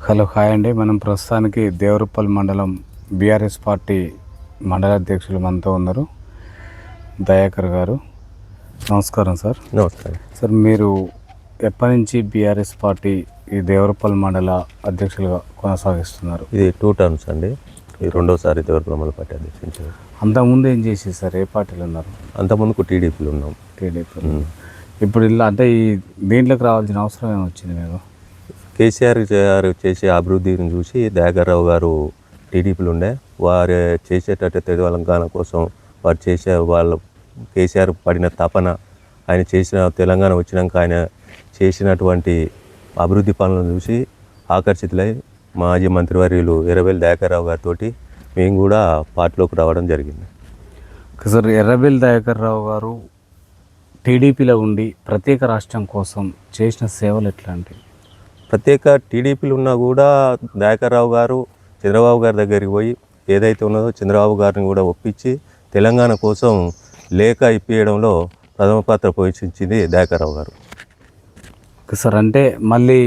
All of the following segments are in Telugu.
హలో హాయ్ అండి. మనం ప్రస్తుతానికి దేవరపల్లి మండలం బీఆర్ఎస్ పార్టీ మండల అధ్యక్షులు మనతో ఉన్నారు దయాకర్ గారు. నమస్కారం సార్. నమస్కారం సార్, మీరు ఎప్పటి నుంచి బీఆర్ఎస్ పార్టీ ఈ దేవరపల్లి మండల అధ్యక్షులుగా కొనసాగిస్తున్నారు? ఇది 2 టర్మ్స్ అండి. ఇది రెండోసారి దేవరపల్లి పార్టీ అధ్యక్షించారు. అంతకుముందు ఏం చేసేది సార్? ఏ పార్టీలు ఉన్నారు? అంతకుముందుకు టీడీపీలో ఉన్నాం. టీడీపీ. ఇప్పుడు ఇలా అంటే ఈ దీంట్లోకి రావాల్సిన అవసరం ఏమొచ్చింది మీకు? కేసీఆర్ గారు చేసే అభివృద్ధిని చూసి దయాకర్రావు గారు టీడీపీలో ఉండే వారు చేసేటట్టు తెలంగాణ కోసం వారు చేసే వాళ్ళు కేసీఆర్ పడిన తపన, ఆయన చేసిన తెలంగాణ వచ్చినాక ఆయన చేసినటువంటి అభివృద్ధి పనులను చూసి ఆకర్షితులై మాజీ మంత్రివర్యులు ఎర్రబెల్లి దయాకర్రావు గారితో మేము కూడా పార్టీలోకి రావడం జరిగింది. సార్, ఎర్రబెల్లి దయాకర్ రావు గారు టీడీపీలో ఉండి ప్రత్యేక రాష్ట్రం కోసం చేసిన సేవలు ఎట్లాంటివి? ప్రత్యేక టీడీపీలు ఉన్నా కూడా దయాకర్రావు గారు చంద్రబాబు గారి దగ్గరికి పోయి ఏదైతే ఉన్నదో చంద్రబాబు గారిని కూడా ఒప్పించి తెలంగాణ కోసం లేఖ ఇప్పించడంలో ప్రథమ పాత్ర పోషించింది దయాకర్రావు గారు. సార్, అంటే మళ్ళీ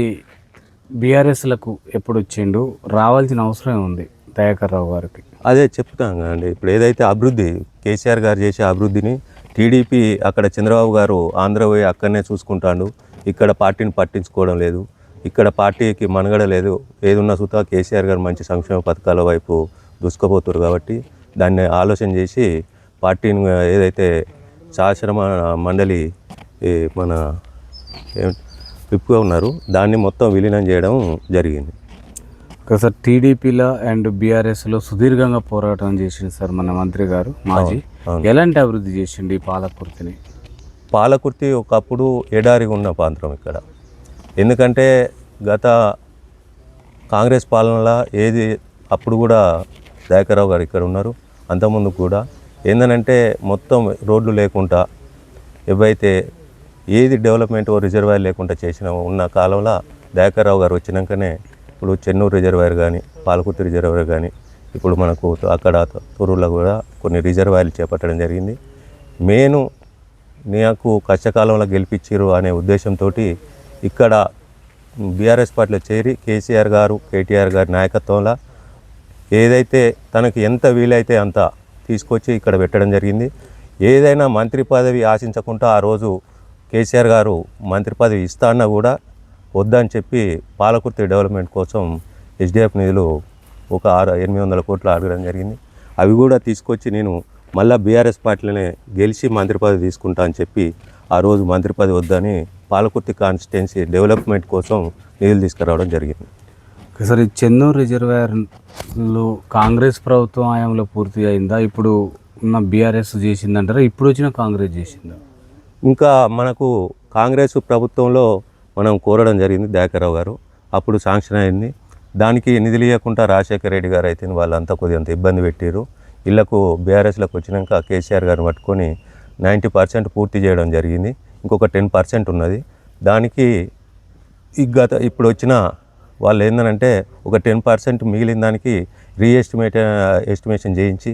బీఆర్ఎస్లకు ఎప్పుడు వచ్చిండు, రావాల్సిన అవసరం ఉంది దయాకర్ రావు గారికి? అదే చెప్తాం కదండి. ఇప్పుడు ఏదైతే అభివృద్ధి కేసీఆర్ గారు చేసే అభివృద్ధిని టీడీపీ అక్కడ చంద్రబాబు గారు ఆంధ్ర పోయి అక్కడనే చూసుకుంటాడు, ఇక్కడ పార్టీని పట్టించుకోవడం లేదు, ఇక్కడ పార్టీకి మనుగడ లేదు, ఏదున్నా సుతా కేసీఆర్ గారు మంచి సంక్షేమ పథకాల వైపు దూసుకుపోతారు కాబట్టి దాన్ని ఆలోచన చేసి పార్టీని ఏదైతే శాసన మండలి మన విప్పుగా ఉన్నారు దాన్ని మొత్తం విలీనం చేయడం జరిగింది. సార్, టీడీపీలో అండ్ బీఆర్ఎస్లో సుదీర్ఘంగా పోరాటం చేసిండు సార్ మన మంత్రి గారు మాజీ. ఎలాంటి అభివృద్ధి చేసిండు ఈ పాలకుర్తిని? పాలకుర్తి ఒకప్పుడు ఎడారిగా ఉన్న ప్రాంతం ఇక్కడ. ఎందుకంటే గత కాంగ్రెస్ పాలనలో ఏది అప్పుడు కూడా దయాకర్రావు గారు ఇక్కడ ఉన్నారు, అంతకుముందు కూడా ఏంటంటే మొత్తం రోడ్లు లేకుండా ఏవైతే ఏది డెవలప్మెంట్ రిజర్వాయర్ లేకుండా చేసిన ఉన్న కాలంలో దయాకర్రావు గారు వచ్చినాకనే ఇప్పుడు చెన్నూరు రిజర్వాయర్ కానీ పాలకుర్తి రిజర్వాయర్ కానీ ఇప్పుడు మనకు అక్కడ తూరులో కూడా కొన్ని రిజర్వాయర్లు చేపట్టడం జరిగింది. నాకు కష్టకాలంలో గెలిపించారు అనే ఉద్దేశంతో ఇక్కడ బీఆర్ఎస్ పార్టీలో చేరి కేసీఆర్ గారు కేటీఆర్ గారి నాయకత్వంలో ఏదైతే తనకు ఎంత వీలైతే అంత తీసుకొచ్చి ఇక్కడ పెట్టడం జరిగింది. ఏదైనా మంత్రి పదవి ఆశించకుండా ఆ రోజు కేసీఆర్ గారు మంత్రి పదవి ఇస్తాన్నా కూడా వద్దని చెప్పి పాలకుర్తి డెవలప్మెంట్ కోసం హెచ్డిఎఫ్ నిధులు ఒక 800 కోట్లు అడగడం జరిగింది. అవి కూడా తీసుకొచ్చి నేను మళ్ళీ బీఆర్ఎస్ పార్టీలోనే గెలిచి మంత్రి పదవి తీసుకుంటా అని చెప్పి ఆ రోజు మంత్రి పదవి వద్దని పాలకుర్తి కాన్స్టిట్యున్సీ డెవలప్మెంట్ కోసం నిధులు తీసుకురావడం జరిగింది. సార్, ఈ చెన్నూరు రిజర్వాయర్లు కాంగ్రెస్ ప్రభుత్వం హయాంలో పూర్తి అయిందా? ఇప్పుడు ఉన్న బీఆర్ఎస్ చేసిందంటారా, ఇప్పుడు వచ్చిన కాంగ్రెస్ చేసిందా? ఇంకా మనకు కాంగ్రెస్ ప్రభుత్వంలో మనం కోరడం జరిగింది దయాకర్రావు గారు, అప్పుడు శాంక్షన్ అయింది. దానికి నిధులు ఇవ్వకుండా రాజశేఖర రెడ్డి గారు అయితే వాళ్ళంతా కొద్దిగా ఇబ్బంది పెట్టారు. ఇళ్లకు బీఆర్ఎస్లోకి వచ్చినాక కేసీఆర్ గారిని పట్టుకొని 90% పూర్తి చేయడం జరిగింది. ఇంకొక 10% ఉన్నది. దానికి ఇప్పుడు వచ్చిన వాళ్ళు ఏంటంటే ఒక 10% మిగిలిన దానికి ఎస్టిమేషన్ చేయించి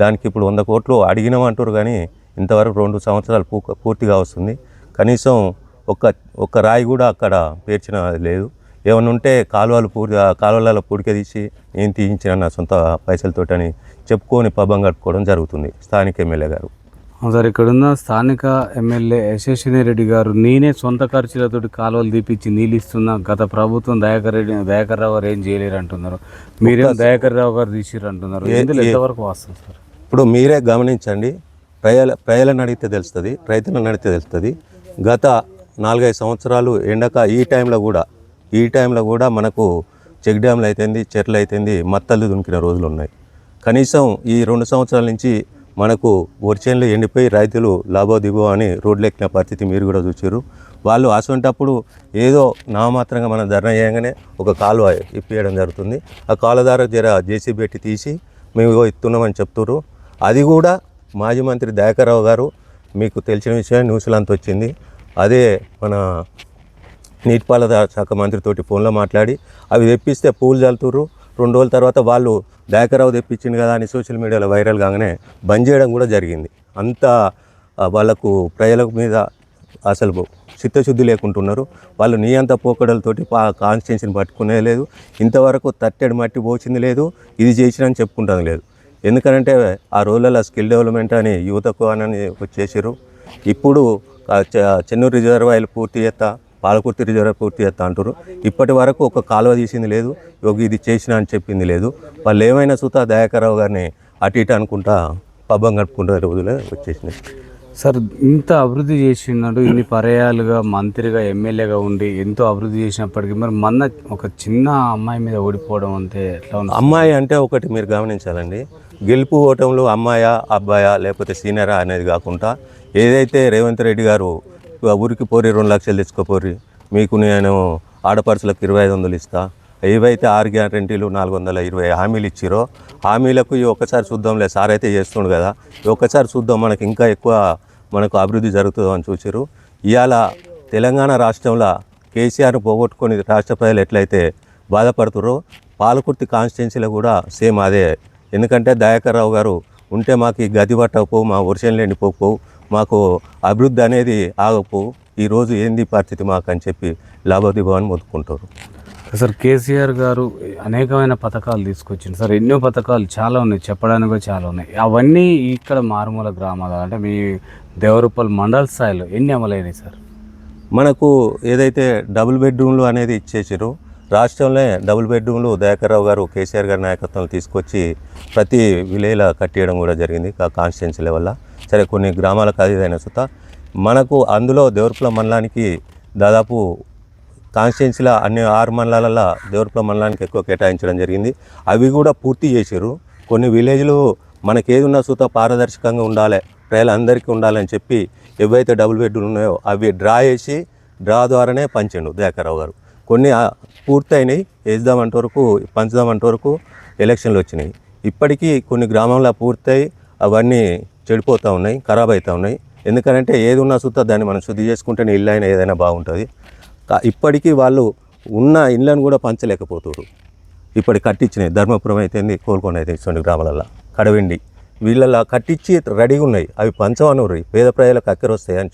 దానికి ఇప్పుడు 100 కోట్లు అడిగినామంటారు కానీ ఇంతవరకు 2 సంవత్సరాలు పూర్తిగా వస్తుంది. కనీసం ఒక్క రాయి కూడా అక్కడ పేర్చిన లేదు. ఏమన్నా ఉంటే కాలువలలో పూడిక తీసి నేను తీయించిన నా సొంత పైసలతోటని చెప్పుకొని పబ్బం కట్టుకోవడం జరుగుతుంది స్థానిక ఎమ్మెల్యే గారు. సార్, ఇక్కడున్న స్థానిక ఎమ్మెల్యే యశస్విని రెడ్డి గారు నేనే సొంత ఖర్చులతో కాలువలు తీపిచ్చి నీళ్ళు ఇస్తున్నా, గత ప్రభుత్వం దయాకర్ రావు గారు ఏం చేయలేరు అంటున్నారు, మీరేం దయాకర్ రావు గారు తీసిరు అంటున్నారు. ఎంతవరకు వాస్తవం సార్? ఇప్పుడు మీరే గమనించండి, ప్రజలను అడిగితే తెలుస్తుంది, రైతులను అడిగితే తెలుస్తుంది. గత 4-5 సంవత్సరాలు ఈ టైంలో కూడా మనకు చెక్ డ్యామ్లు అయితేంది, చెట్లు అయితేంది, మత్తలు దునికిన రోజులు ఉన్నాయి. కనీసం ఈ 2 సంవత్సరాల నుంచి మనకు వర్షన్లు ఎండిపోయి రైతులు లాభో దిగో అని రోడ్లు ఎక్కిన పరిస్థితి మీరు కూడా చూసారు. వాళ్ళు అసంటప్పుడు ఏదో నామాత్రంగా మనం ధర్నా చేయగానే ఒక కాలువ ఇప్పియడం జరుగుతుంది. ఆ కాలువ ద్వారా జేసీబీ పెట్టి తీసి మేము ఇస్తున్నామని చెప్తున్నారు. అది కూడా మాజీ మంత్రి దయాకర్రావు గారు, మీకు తెలిసిన విషయం న్యూస్లో అంత వచ్చింది, అదే మన నీటిపారుదల శాఖ మంత్రితోటి ఫోన్లో మాట్లాడి అవి తెప్పిస్తే పూలు చల్లుతుర్రు. 2 రోజుల తర్వాత వాళ్ళు దయాకర్రావు తెప్పించింది కదా అని సోషల్ మీడియాలో వైరల్ కాగానే బంద్ చేయడం కూడా జరిగింది. అంతా వాళ్ళకు ప్రజల మీద అసలు చిత్తశుద్ధి లేకుంటున్నారు. వాళ్ళు నీ అంత పోకడలతోటి కాన్స్టిట్యున్సీని పట్టుకునే లేదు, ఇంతవరకు తట్టెడు మట్టి పోచింది లేదు, ఇది చేసినని చెప్పుకుంటుంది లేదు. ఎందుకంటే ఆ రోజులలో స్కిల్ డెవలప్మెంట్ అని యువతకు అని వచ్చేసారు. ఇప్పుడు చెన్నూరు రిజర్వాయర్లు పూర్తి చేస్తా, పాలకుర్తి రిజర్వాయర్ పూర్తి చేస్తా అంటారు. ఇప్పటి వరకు ఒక కాలువ తీసింది లేదు, ఇది చేసిన అని చెప్పింది లేదు. వాళ్ళు ఏమైనా సుతా దయాకర్రావు గారిని అటు ఇటు అనుకుంటా పబ్బం కట్టుకుంటే రోజులే వచ్చేసినాయి. సార్ ఇంత అభివృద్ధి చేసినాడు, ఇన్ని పర్యాలుగా మంత్రిగా ఎమ్మెల్యేగా ఉండి ఎంతో అభివృద్ధి చేసినప్పటికీ మరి మొన్న ఒక చిన్న అమ్మాయి మీద ఓడిపోవడం అంటే ఎట్లా ఉంది? అమ్మాయి అంటే ఒకటి మీరు గమనించాలండి, గెలుపు ఓటంలో అమ్మాయా అబ్బాయా లేకపోతే సీనియరా అనేది కాకుండా ఏదైతే రేవంత్ రెడ్డి గారు ఊరికి పోరి 2 లక్షలు తెచ్చుకోపోరి, మీకు నేను ఆడపడుచులకు 2500 ఇస్తా, ఏవైతే 6 గ్యారెంటీలు 420 హామీలు ఇచ్చిరో హామీలకు ఈ ఒక్కసారి చూద్దాంలే, సార్ అయితే చేస్తుండు కదా, ఈ ఒక్కసారి చూద్దాం మనకి ఇంకా ఎక్కువ మనకు అభివృద్ధి జరుగుతుందో అని చూసారు. ఇవాళ తెలంగాణ రాష్ట్రంలో కేసీఆర్ను పోగొట్టుకొని రాష్ట్ర ప్రజలు ఎట్లయితే బాధపడుతురో పాలకుర్తి కాన్స్టిట్యున్సీలో కూడా సేమ్ అదే. ఎందుకంటే దయాకర్రావు గారు ఉంటే మాకు ఈ గది పట్టకపోవు, మా వర్షం ఎండిపోకపోవు, మాకు అభివృద్ధి అనేది ఆగకపోవు, ఈరోజు ఏంది పరిస్థితి మాకు అని చెప్పి లాభోదిభావాన్ని మొత్తుకుంటారు. సార్ కేసీఆర్ గారు అనేకమైన పథకాలు తీసుకొచ్చింది సార్, ఎన్నో పథకాలు చాలా ఉన్నాయి, చెప్పడానికి కూడా చాలా ఉన్నాయి. అవన్నీ ఇక్కడ మారుమూల గ్రామాలు అంటే మీ దేవరూపల్ మండల స్థాయిలో ఎన్ని అమలైనాయి సార్? మనకు ఏదైతే డబుల్ బెడ్రూమ్లు అనేది ఇచ్చేసారో రాష్ట్రంలో డబుల్ బెడ్రూమ్లు దయాకర్రావు గారు కేసీఆర్ గారి నాయకత్వంలో తీసుకొచ్చి ప్రతి విలేజ్లో కట్టియడం కూడా జరిగింది కాన్స్టిట్యున్సీ లెవెల్లో. సరే కొన్ని గ్రామాలకు అదిదైన సుత మనకు అందులో దేవరపల మండలానికి దాదాపు కాన్స్టిట్యున్సీలో అన్ని 6 మండలాలలో దేవరపల మండలానికి ఎక్కువ కేటాయించడం జరిగింది. అవి కూడా పూర్తి చేశారు. కొన్ని విలేజ్లు మనకేది ఉన్నా సుత పారదర్శకంగా ఉండాలి, ప్రజలందరికీ ఉండాలని చెప్పి ఏవైతే డబుల్ బెడ్రూమ్లు ఉన్నాయో అవి డ్రా చేసి డ్రా ద్వారానే పంచిండు దయాకర్రావు గారు. కొన్ని పూర్తయినాయి, వేద్దామంటే వరకు పంచుదామంటే వరకు ఎలక్షన్లు వచ్చినాయి. ఇప్పటికీ కొన్ని గ్రామంలో పూర్తయి అవన్నీ చెడిపోతూ ఉన్నాయి, ఖరాబ్ అవుతూ ఉన్నాయి. ఎందుకంటే ఏది ఉన్నా సుత దాన్ని మనం శుద్ధి చేసుకుంటేనే ఇల్లు అయినా ఏదైనా బాగుంటుంది. ఇప్పటికీ వాళ్ళు ఉన్న ఇళ్ళను కూడా పంచలేకపోతున్నారు. ఇప్పటికి కట్టించినాయి, ధర్మపురం అయితేంది, కోల్కొండ అయితే ఇటువంటి గ్రామాలలో కడవెండి వీళ్ళలా కట్టించి రెడీగా ఉన్నాయి, అవి పంచవనరు పేద ప్రజలకు అక్కర వస్తాయి అని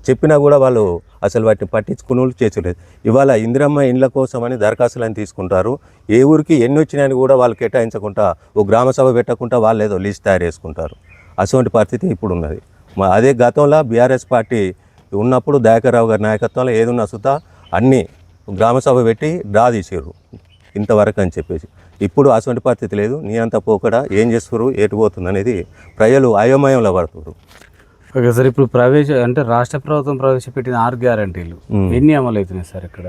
చెప్పినా కూడా వాళ్ళు అసలు వాటిని పట్టించుకునే వాళ్ళు చేసలేదు. ఇవాళ ఇందిరమ్మ ఇండ్ల కోసం అని దరఖాస్తులను తీసుకుంటారు. ఏ ఊరికి ఎన్ని వచ్చినాయని కూడా వాళ్ళు కేటాయించకుండా ఓ గ్రామ సభ పెట్టకుండా వాళ్ళు ఏదో లిస్ట్ తయారు చేసుకుంటారు. అటువంటి పరిస్థితి ఇప్పుడు ఉన్నది. అదే గతంలో బీఆర్ఎస్ పార్టీ ఉన్నప్పుడు దయాకర్రావు గారి నాయకత్వంలో ఏదున్నా సుతా అన్నీ గ్రామ సభ పెట్టి డ్రా తీసారు ఇంతవరకు అని చెప్పేసి. ఇప్పుడు అటువంటి పరిస్థితి లేదు. నీ అంత పోకడా ఏం చేస్తారు, ఎటు పోతుంది అనేది ప్రజలు అయోమయంలో పడుతున్నారు. ఓకే సార్, ఇప్పుడు అంటే రాష్ట్ర ప్రభుత్వం ప్రవేశపెట్టిన 6 గ్యారంటీలు ఎన్ని అమలు అవుతున్నాయి సార్ ఇక్కడ?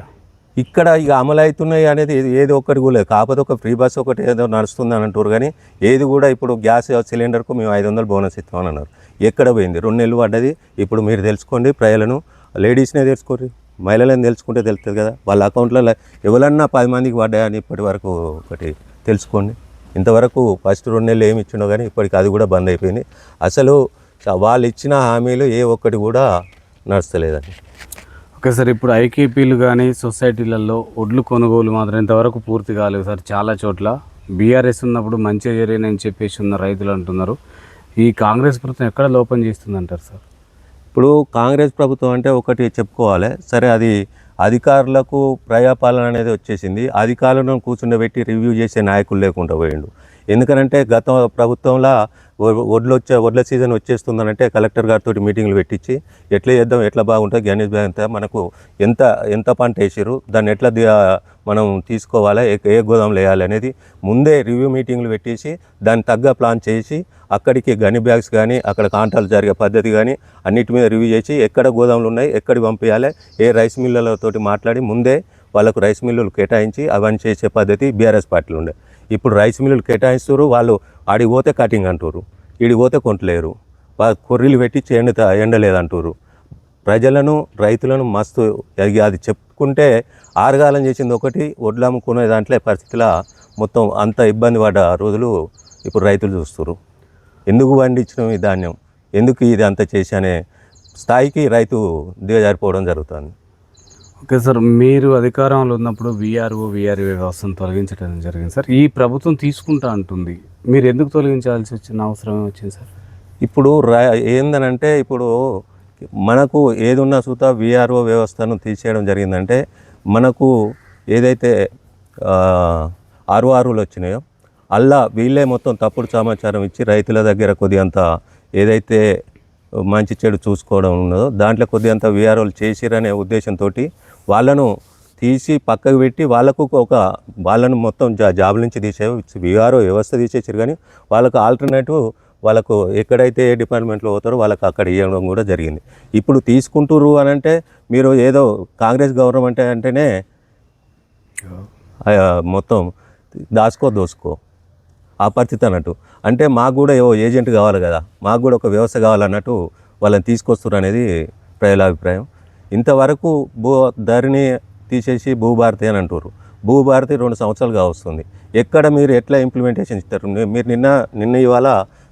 ఇక అమలు అవుతున్నాయి అనేది ఏది ఒక్కటి కూడా లేదు. కాకపోతే ఒక ఫ్రీ బస్ ఒకటి ఏదో నడుస్తుంది అని అంటారు, కానీ ఏది కూడా ఇప్పుడు గ్యాస్ సిలిండర్కు మేము 500 బోనస్ ఇస్తామని అన్నారు. ఎక్కడ పోయింది? 2 నెలలు పడ్డది. ఇప్పుడు మీరు తెలుసుకోండి, ప్రజలను లేడీస్నే తెలుసుకోండి, మహిళలను తెలుసుకుంటే తెలుస్తుంది కదా. వాళ్ళ అకౌంట్లలో ఎవరన్నా 10 మందికి పడ్డాయని ఇప్పటి వరకు ఒకటి తెలుసుకోండి. ఇంతవరకు ఫస్ట్ 2 నెలలు ఏమి ఇచ్చిండో కానీ ఇప్పటికి అది కూడా బంద్ అయిపోయింది. అసలు వాళ్ళు ఇచ్చిన హామీలు ఏ ఒక్కటి కూడా నడుస్తలేదండి. ఓకే సార్, ఇప్పుడు ఐకేపీలు కానీ సొసైటీలలో ఒడ్లు కొనుగోలు మాత్రం ఇంతవరకు పూర్తి కాలేదు సార్. చాలా చోట్ల బీఆర్ఎస్ ఉన్నప్పుడు మంచిగా జరిగినని చెప్పేసి ఉన్న రైతులు అంటున్నారు. ఈ కాంగ్రెస్ ప్రభుత్వం ఎక్కడ లోపం చేస్తుందంటారు సార్? ఇప్పుడు కాంగ్రెస్ ప్రభుత్వం అంటే ఒకటి చెప్పుకోవాలి. సరే, అది అధికారులకు ప్రజాపాలన అనేది వచ్చేసింది. అధికారులను కూర్చుండబెట్టి రివ్యూ చేసే నాయకులు లేకుండా పోయిండు. ఎందుకనంటే గత ప్రభుత్వంలో వడ్ల సీజన్ వచ్చేస్తుందనంటే కలెక్టర్ గారితో మీటింగ్లు పెట్టించి ఎట్లా చేద్దాం, ఎట్లా బాగుంటుంది, గణేష్ బ్యాగ్ అంతా మనకు ఎంత పంట వేసారు, దాన్ని ఎట్లా మనం తీసుకోవాలా, ఏ గోదాంలో వేయాలి అనేది ముందే రివ్యూ మీటింగ్లు పెట్టేసి దాన్ని తగ్గ ప్లాన్ చేసి అక్కడికి గని బ్యాగ్స్ కానీ అక్కడ కాంటాలు జరిగే పద్ధతి కానీ అన్నిటి మీద రివ్యూ చేసి ఎక్కడ గోదాములు ఉన్నాయి, ఎక్కడికి పంపించాలి, ఏ రైస్ మిల్లలతోటి మాట్లాడి ముందే వాళ్ళకు రైస్ మిల్లులు కేటాయించి అవన్నీ చేసే పద్ధతి బీఆర్ఎస్ పార్టీలు ఉండే. ఇప్పుడు రైస్ మిల్లులు కేటాయిస్తారు, వాళ్ళు ఆడికి పోతే కటింగ్ అంటారు, ఈడికి పోతే కొంటలేరు, కొర్రీలు పెట్టి ఎండలేదంటారు. ప్రజలను రైతులను మస్తు అది చెప్పుకుంటే ఆరుగాలం చేసింది ఒకటి, వడ్లు అమ్ముకునే దాంట్లో పరిస్థితిలో మొత్తం అంత ఇబ్బంది పడ్డ రోజులు ఇప్పుడు రైతులు చూస్తారు. ఎందుకు పండించడం ఈ ధాన్యం, ఎందుకు ఇది అంత చేసి అనే స్థాయికి రైతు దిగజారిపోవడం జరుగుతుంది. ఓకే సార్, మీరు అధికారంలో ఉన్నప్పుడు వీఆర్ఓ వ్యవస్థను తొలగించడం జరిగింది సార్. ఈ ప్రభుత్వం తీసుకుంటా అంటుంది, మీరు ఎందుకు తొలగించాల్సి వచ్చిన అవసరం వచ్చింది సార్? ఇప్పుడు ఏందనంటే ఇప్పుడు మనకు ఏది ఉన్నా సుత విఆర్ఓ వ్యవస్థను తీసేయడం జరిగిందంటే మనకు ఏదైతే ఆర్ఓఆర్లు వచ్చినాయో అల్లా వీళ్ళే మొత్తం తప్పుడు సమాచారం ఇచ్చి రైతుల దగ్గర కొద్దిగంత ఏదైతే మంచి చెడు చూసుకోవడం ఉన్నదో దాంట్లో కొద్దిగంత విఆర్ఓలు చేసిరనే ఉద్దేశంతో వాళ్ళను తీసి పక్కకు పెట్టి వాళ్ళను మొత్తం జాబుల నుంచి తీసేవి విఆర్ఓ వ్యవస్థ తీసేసారు. కానీ వాళ్ళకు ఆల్టర్నేటివ్ వాళ్ళకు ఎక్కడైతే ఏ డిపార్ట్మెంట్లో పోతారో వాళ్ళకి అక్కడ ఇవ్వడం కూడా జరిగింది. ఇప్పుడు తీసుకుంటురు అని అంటే మీరు ఏదో కాంగ్రెస్ గవర్నమెంట్ అంటేనే మొత్తం దోసుకో ఆ పరిస్థితి అన్నట్టు. అంటే మాకు కూడా ఏజెంట్ కావాలి కదా, మాకు కూడా ఒక వ్యవస్థ కావాలన్నట్టు వాళ్ళని తీసుకొస్తారు అనేది ప్రజల అభిప్రాయం. ఇంతవరకు ధరణి తీసేసి భూభారతి అని అంటారు. భూభారతి 2 సంవత్సరాలుగా వస్తుంది. ఎక్కడ మీరు ఎట్లా ఇంప్లిమెంటేషన్ ఇస్తారు? మీరు నిన్న ఇవాళ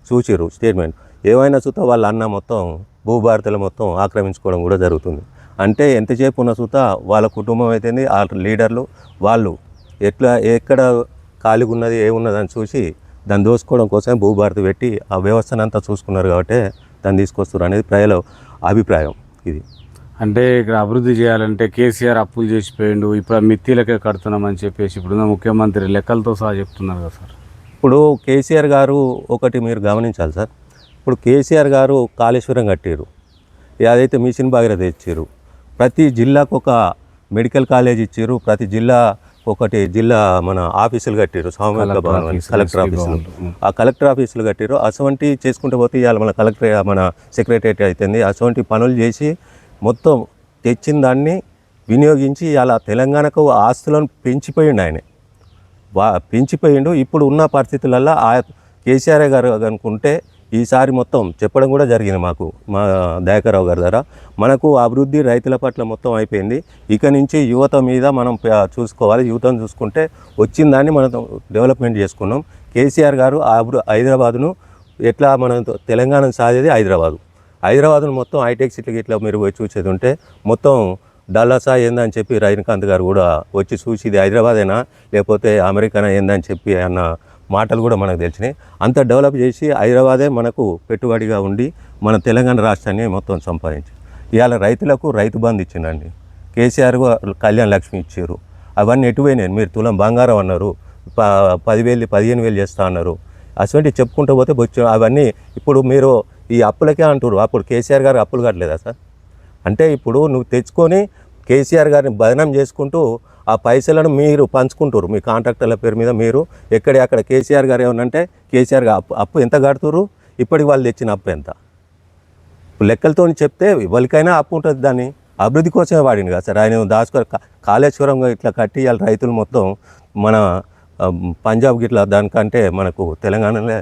చూసిరు స్టేట్మెంట్ ఏమైనా సుత వాళ్ళ అన్న మొత్తం భూభారతిలో మొత్తం ఆక్రమించుకోవడం కూడా జరుగుతుంది. అంటే ఎంతసేపు ఉన్న సుత వాళ్ళ కుటుంబం అయితేంది ఆ లీడర్లు వాళ్ళు ఎక్కడ ఖాళీగా ఉన్నది ఏమున్నదని చూసి దాన్ని దోసుకోవడం కోసమే భూభారతి పెట్టి ఆ వ్యవస్థను అంతా చూసుకున్నారు కాబట్టి దాన్ని తీసుకొస్తారు అనేది ప్రజల అభిప్రాయం. ఇది అంటే ఇక్కడ అభివృద్ధి చేయాలంటే కేసీఆర్ అప్పులు చేసిపోయిండు, ఇప్పుడు మిత్తిలకే కడుతున్నామని చెప్పేసి ఇప్పుడున్న ముఖ్యమంత్రి లెక్కలతో సహా చెప్తున్నారు కదా సార్. ఇప్పుడు కేసీఆర్ గారు ఒకటి మీరు గమనించాలి సార్. ఇప్పుడు కేసీఆర్ గారు కాళేశ్వరం కట్టారు, అదైతే మిషన్ భగీరథ ఇచ్చారు, ప్రతి జిల్లాకు ఒక మెడికల్ కాలేజ్ ఇచ్చారు, ప్రతి జిల్లా జిల్లా మన ఆఫీసులు కట్టారు, సామూహిక భవనం కలెక్టర్ ఆఫీసులు, ఆ కలెక్టర్ ఆఫీసులు కట్టారు. అటువంటి చేసుకుంటూ పోతే ఇవాళ మన సెక్రటరీ అవుతుంది. అటువంటి పనులు చేసి మొత్తం తెచ్చిన దాన్ని వినియోగించి అలా తెలంగాణకు ఆస్తులను పెంచిపోయిండు. ఆయన పెంచిపోయిండు. ఇప్పుడు ఉన్న పరిస్థితులలో కేసీఆర్ గారు అనుకుంటే ఈసారి మొత్తం చెప్పడం కూడా జరిగింది మా దయాకర్ రావు గారి ద్వారా. మనకు అభివృద్ధి రైతుల పట్ల మొత్తం అయిపోయింది. ఇక నుంచి యువత మీద మనం చూసుకోవాలి. యువతను చూసుకుంటే వచ్చిన దాన్ని మనం డెవలప్మెంట్ చేసుకున్నాం. కేసీఆర్ గారు హైదరాబాదును ఎట్లా మనం తెలంగాణను సాధేది హైదరాబాదును మొత్తం హైటెక్ సిటీకి ఇట్లా మీరు పోయి చూసేది ఉంటే మొత్తం డల్లాసా ఏందని చెప్పి రజనీకాంత్ గారు కూడా వచ్చి చూసి ఇది హైదరాబాదేనా లేకపోతే అమెరికానా ఏందని చెప్పి అన్న మాటలు కూడా మనకు తెలిసినాయి. అంత డెవలప్ చేసి హైదరాబాదే మనకు పెట్టుబడిగా ఉండి మన తెలంగాణ రాష్ట్రాన్ని మొత్తం సంపాదించి ఇవాళ రైతులకు రైతు బంధు ఇచ్చిందండి. కేసీఆర్ కళ్యాణ్ లక్ష్మి ఇచ్చారు. అవన్నీ ఎటువైనాయి? మీరు తులం బంగారం అన్నారు, 10,000 15,000 చేస్తా అన్నారు. అటువంటి చెప్పుకుంటూ పోతే బొచ్చు. అవన్నీ ఇప్పుడు మీరు ఈ అప్పులకే అంటారు. అప్పుడు కేసీఆర్ గారు అప్పులు కట్టలేదా సార్? అంటే ఇప్పుడు నువ్వు తెచ్చుకొని కేసీఆర్ గారిని బదనం చేసుకుంటూ ఆ పైసలను మీరు పంచుకుంటారు మీ కాంట్రాక్టర్ల పేరు మీద. మీరు అక్కడ కేసీఆర్ గారు ఏమనంటే కేసీఆర్ గారు అప్పు ఎంత కడుతురు, ఇప్పటికి వాళ్ళు తెచ్చిన అప్పు ఎంత? లెక్కలతో చెప్తే ఎవరికైనా అప్పు ఉంటుంది. దాన్ని అభివృద్ధి కోసమే వాడింది కదా సార్. ఆయన కాళేశ్వరం ఇట్లా కట్టి వాళ్ళ రైతులు మొత్తం మన పంజాబ్ గిట్లా దానికంటే మనకు తెలంగాణలో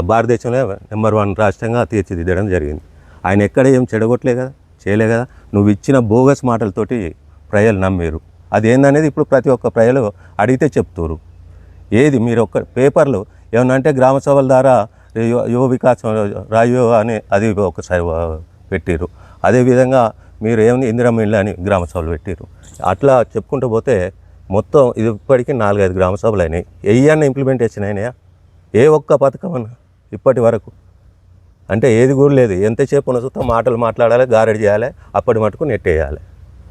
భారతదేశంలో నెంబర్ 1 రాష్ట్రంగా తీర్చిదిద్దడం జరిగింది. ఆయన ఎక్కడ ఏం చెడగొట్టలే కదా, చేయలే కదా. నువ్వు ఇచ్చిన బోగస్ మాటలతోటి ప్రజలు నమ్మారు. అదేందనేది ఇప్పుడు ప్రతి ఒక్క ప్రజలు అడిగితే చెప్తారు. ఏది మీరు ఒక్క పేపర్లు ఏమన్నా అంటే గ్రామ సభల ద్వారా యువ వికాసం రాయో అని అది ఒకసారి పెట్టారు. అదేవిధంగా మీరు ఏముంది ఇందిరమ్మ ఇళ్ళు అని గ్రామ సభలు పెట్టారు. అట్లా చెప్పుకుంటూ పోతే మొత్తం ఇది ఇప్పటికీ 4-5 గ్రామ సభలు అయినాయి. ఏయన్నా ఇంప్లిమెంటేషన్ అయినాయా? ఏ ఒక్క పథకం అన్నా ఇప్పటి వరకు అంటే ఏది కూడా లేదు. ఎంతసేపు ఉన్న సుతం మాటలు మాట్లాడాలి, గారెడి చేయాలి, అప్పటి మటుకు నెట్టేయాలి.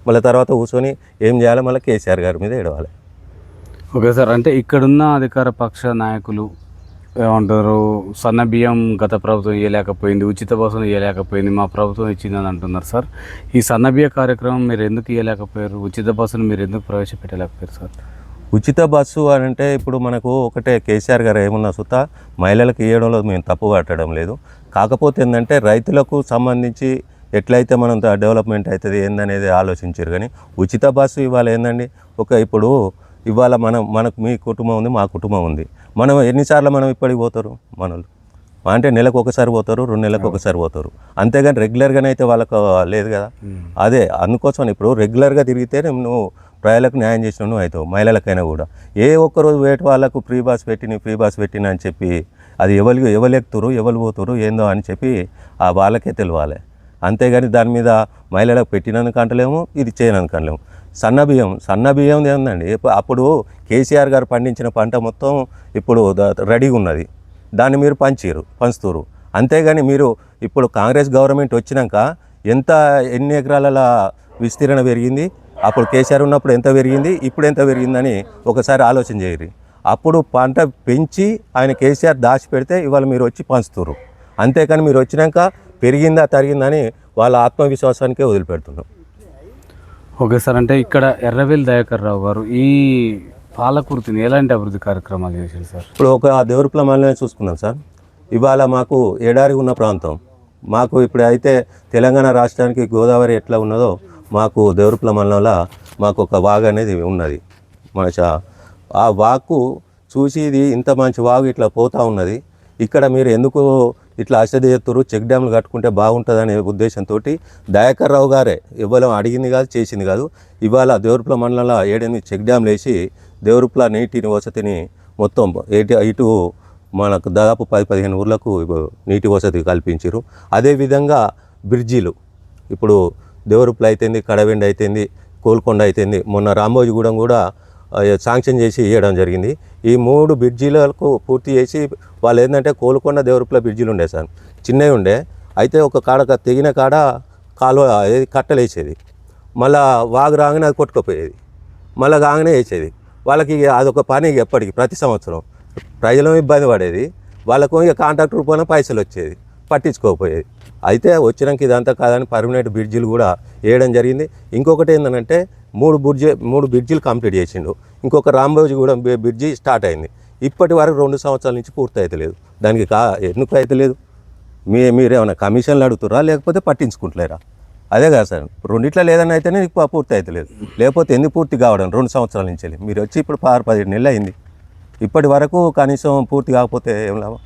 మళ్ళీ తర్వాత కూర్చొని ఏం చేయాలి, మళ్ళీ కేసీఆర్ గారి మీద ఏడవాలి. Okay sir. అంటే ఇక్కడున్న అధికార పక్ష నాయకులు ఏమంటారు, సన్న బియ్యం గత ప్రభుత్వం ఇవ్వలేకపోయింది, ఉచిత బస్సును ఇవ్వలేకపోయింది, మా ప్రభుత్వం ఇచ్చిందని అంటున్నారు సార్. ఈ సన్న బియ్య కార్యక్రమం మీరు ఎందుకు ఇవ్వలేకపోయారు? ఉచిత బస్సును మీరు ఎందుకు ప్రవేశపెట్టలేకపోయారు సార్? ఉచిత బస్సు అని అంటే ఇప్పుడు మనకు ఒకటే కేసీఆర్ గారు ఏమున్నా సుత మహిళలకు ఇవ్వడంలో మేము తప్పు పట్టడం లేదు. కాకపోతే ఏంటంటే రైతులకు సంబంధించి ఎట్లయితే మనం డెవలప్మెంట్ అవుతుంది ఏందనేది ఆలోచించారు. కానీ ఉచిత బస్సు ఇవాళ ఏందండి, ఇప్పుడు ఇవాళ మనకు మీ కుటుంబం ఉంది, మా కుటుంబం ఉంది. మనం ఎన్నిసార్లు మనం ఇప్పటికి పోతారు? మనలు అంటే నెలకు ఒకసారి పోతారు, 2 నెలలకు ఒకసారి పోతారు. అంతేగాని రెగ్యులర్గానే అయితే వాళ్ళకు లేదు కదా. అదే అందుకోసం ఇప్పుడు రెగ్యులర్గా తిరిగితే నువ్వు ప్రజలకు న్యాయం చేసినావు అవుతావు. మహిళలకైనా కూడా ఏ ఒక్కరోజు వేటి వాళ్ళకు ఫ్రీ బస్ పెట్టిన అని చెప్పి అది ఎవరు ఎక్కుతారు, ఎవరు పోతారు ఏందో అని చెప్పి ఆ వాళ్ళకే తెలియాలి. అంతేగాని దాని మీద మహిళలకు పెట్టినందుకు అంటలేము, ఇది చేయనందుకు అంటలేము. సన్న బియ్యం ఏముందండి, అప్పుడు కేసీఆర్ గారు పండించిన పంట మొత్తం ఇప్పుడు రెడీగా ఉన్నది, దాన్ని మీరు పంచుతారు. అంతేగాని మీరు ఇప్పుడు కాంగ్రెస్ గవర్నమెంట్ వచ్చినాక ఎన్ని ఎకరాల విస్తీర్ణ పెరిగింది, అప్పుడు కేసీఆర్ ఉన్నప్పుడు ఎంత పెరిగింది, ఇప్పుడు ఎంత పెరిగిందని ఒకసారి ఆలోచన చేయరు. అప్పుడు పంట పెంచి ఆయన కేసీఆర్ దాచి పెడితే ఇవాళ మీరు వచ్చి పంచుతున్నారు. అంతేకాని మీరు వచ్చినాక పెరిగిందా తరిగిందని వాళ్ళ ఆత్మవిశ్వాసానికే వదిలిపెడుతున్నాం. ఓకే సార్, అంటే ఇక్కడ ఎర్రవెల్లి దయాకర్ రావు గారు ఈ పాలకుర్తిని ఎలాంటి అభివృద్ధి కార్యక్రమాలు చేశారు సార్? ఇప్పుడు ఒక దేవరపుల మండలం చూసుకున్నాం సార్. ఇవాళ మాకు ఎడారి ఉన్న ప్రాంతం, మాకు ఇప్పుడు అయితే తెలంగాణ రాష్ట్రానికి గోదావరి ఎట్లా ఉన్నదో మాకు దేవరపుల మండలంలో మాకు ఒక వాగు అనేది ఉన్నది. ఆ వాగు చూసి ఇది ఇంత మంచి వాగు ఇట్లా పోతూ ఉన్నది, ఇక్కడ మీరు ఎందుకు ఇట్లా అశ్రద్ధ చేస్తున్నారు, చెక్ డ్యామ్లు కట్టుకుంటే బాగుంటుందనే ఉద్దేశంతో దయాకర్ రావు గారే ఇవ్వడం అడిగింది కాదు, చేసింది కాదు. ఇవాళ దేవరపుల మండలంలో 7-8 చెక్ డ్యామ్లు వేసి దేవరపుల నీటి వసతిని మొత్తం ఇటు మనకు దాదాపు 10-15 ఊర్లకు నీటి వసతి కల్పించారు. అదేవిధంగా బ్రిడ్జీలు ఇప్పుడు దేవరపుల అయితేంది, కడవెండి అయితేంది, కోల్కొండ అయితేంది, మొన్న రామోజీగూడెం కూడా శాంక్షన్ చేసి ఇవ్వడం జరిగింది. ఈ 3 బ్రిడ్జీలకు పూర్తి చేసి వాళ్ళు ఏంటంటే కోల్కొండ దేవరపుల బ్రిడ్జీలు ఉండే సార్, చిన్నవి ఉండే. అయితే ఒక కాడ తెగిన కాడ కాలువ కట్టలేసేది, మళ్ళీ వాగు రాగానే అది కొట్టుకుపోయేది, మళ్ళీ కాగానే వేసేది. వాళ్ళకి అదొక పని ఎప్పటికి ప్రతి సంవత్సరం ప్రజలు ఇబ్బంది పడేది, వాళ్ళకు ఇక కాంట్రాక్ట్ రూపంలో పైసలు వచ్చేది, పట్టించుకోకపోయేది. అయితే వచ్చినాక ఇదంతా కాదని పర్మనెంట్ బ్రిడ్జిలు కూడా వేయడం జరిగింది. ఇంకొకటి ఏంటంటే 3 బ్రిడ్జిలు కంప్లీట్ చేసిండు. ఇంకొక రామోజీగూడెం బ్రిడ్జి స్టార్ట్ అయింది. ఇప్పటి వరకు 2 సంవత్సరాల నుంచి పూర్తి అవుతలేదు. దానికి ఎందుకు అవుతలేదు? మీరు ఏమైనా కమిషన్లు అడుగుతారా లేకపోతే పట్టించుకుంటలేరా? అదే కదా సార్, రెండిట్లో లేదని అయితేనే నీకు పూర్తి అవుతలేదు, లేకపోతే ఎందుకు పూర్తి కావడం? 2 సంవత్సరాల నుంచి మీరు వచ్చి ఇప్పుడు 17 నెలలు అయింది, ఇప్పటి వరకు కనీసం పూర్తి కాకపోతే ఏం లాభం?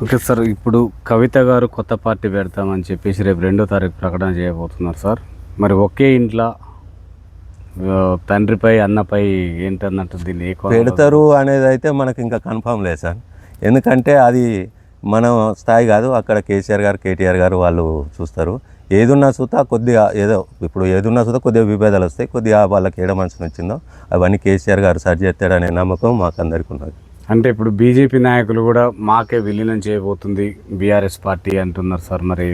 ఓకే సార్, ఇప్పుడు కవిత గారు కొత్త పార్టీ పెడతామని చెప్పేసి రేపు 2వ తారీఖు ప్రకటన చేయబోతున్నారు సార్. మరి ఒకే ఇంట్లో తండ్రిపై అన్నపై ఏంటన్నట్టు దీన్ని పెడతారు అనేది అయితే మనకి ఇంకా కన్ఫామ్ లేదు సార్. ఎందుకంటే అది మన స్థాయి కాదు, అక్కడ కేసీఆర్ గారు, కేటీఆర్ గారు వాళ్ళు చూస్తారు. ఏదున్నా సుత కొద్దిగా ఏదున్నా సుత కొద్దిగా విభేదాలు వస్తాయి, కొద్దిగా వాళ్ళకి ఏడ మనసుని వచ్చిందో అవన్నీ కేసీఆర్ గారు సరి చేస్తాడనే నమ్మకం మాకు అందరికీ ఉన్నది. అంటే ఇప్పుడు బీజేపీ నాయకులు కూడా మాకే విలీనం చేయబోతుంది బీఆర్ఎస్ పార్టీ అంటున్నారు సార్. మరి